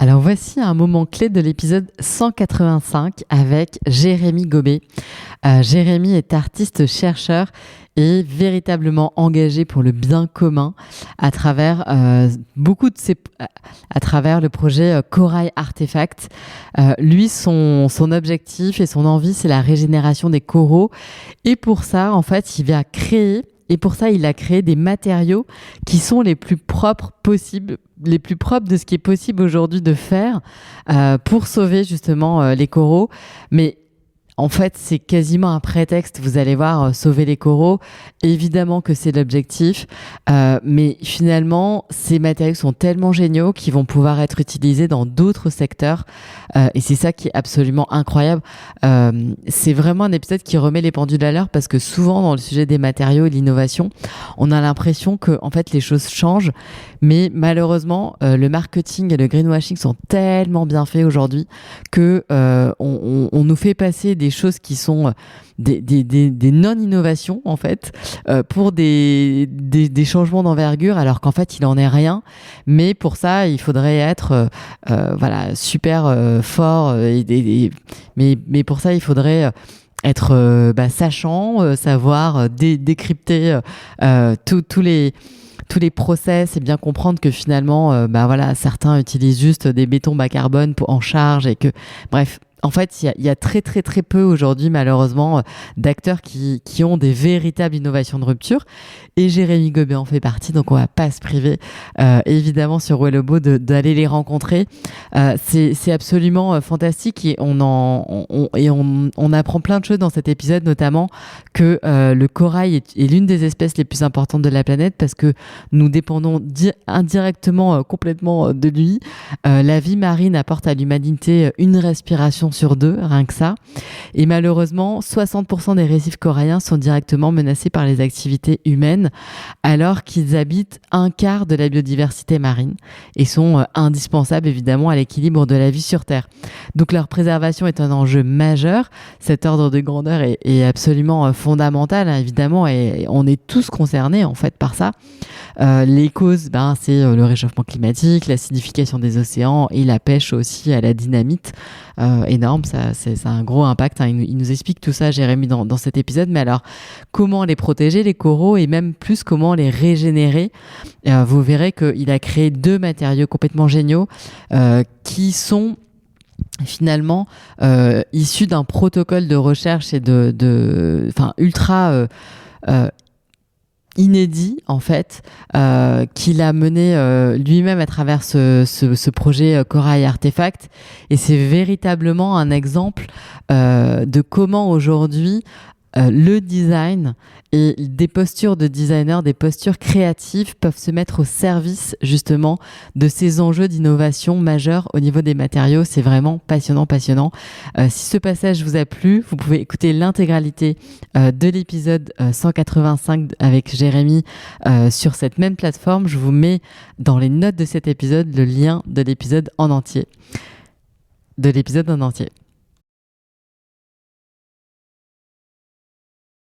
Alors voici un moment clé de l'épisode 185 avec Jérémy Gobet. Jérémy est artiste-chercheur et véritablement engagé pour le bien commun à travers à travers le projet Corail Artefact. Lui, son objectif et son envie, c'est la régénération des coraux. Et pour ça, en fait, il a créé des matériaux qui sont les plus propres possibles, les plus propres de ce qui est possible aujourd'hui de faire pour sauver justement les coraux. Mais en fait, c'est quasiment un prétexte, vous allez voir, sauver les coraux. Évidemment que c'est l'objectif, mais finalement, ces matériaux sont tellement géniaux qu'ils vont pouvoir être utilisés dans d'autres secteurs. Et c'est ça qui est absolument incroyable. C'est vraiment un épisode qui remet les pendules à l'heure parce que souvent, dans le sujet des matériaux et de l'innovation, on a l'impression que en fait, les choses changent. Mais malheureusement, le marketing et le greenwashing sont tellement bien faits aujourd'hui que on nous fait passer des choses qui sont des non-innovations en fait pour des changements d'envergure alors qu'en fait il en est rien, mais pour ça il faudrait être voilà super fort mais pour ça il faudrait être sachant, savoir décrypter tous les process et bien comprendre que finalement voilà, certains utilisent juste des bétons bas carbone en charge et que bref. En fait, il y a très très très peu aujourd'hui malheureusement d'acteurs qui ont des véritables innovations de rupture et Jérémy Gobet en fait partie, donc on va pas se priver évidemment sur Wellobo d'aller les rencontrer. C'est absolument fantastique et on apprend plein de choses dans cet épisode, notamment que le corail est l'une des espèces les plus importantes de la planète parce que nous dépendons indirectement complètement de lui. La vie marine apporte à l'humanité une respiration sur 2, rien que ça. Et malheureusement, 60% des récifs coralliens sont directement menacés par les activités humaines, alors qu'ils habitent un quart de la biodiversité marine et sont indispensables évidemment à l'équilibre de la vie sur Terre. Donc leur préservation est un enjeu majeur. Cet ordre de grandeur est absolument fondamental, hein, évidemment, et on est tous concernés en fait par ça. Les causes, c'est le réchauffement climatique, l'acidification des océans et la pêche aussi à la dynamite. Énorme, ça a un gros impact, hein. Il nous explique tout ça, Jérémy, dans cet épisode. Mais alors, comment les protéger, les coraux, et même plus, comment les régénérer? Vous verrez qu'il a créé 2 matériaux complètement géniaux qui sont finalement issus d'un protocole de recherche et ultra inédit en fait qu'il a mené lui-même à travers ce projet Corail Artefact, et c'est véritablement un exemple de comment aujourd'hui le design et des postures de designers, des postures créatives peuvent se mettre au service justement de ces enjeux d'innovation majeurs au niveau des matériaux. C'est vraiment passionnant. Si ce passage vous a plu, vous pouvez écouter l'intégralité de l'épisode 185 avec Jérémy sur cette même plateforme. Je vous mets dans les notes de cet épisode le lien de l'épisode en entier.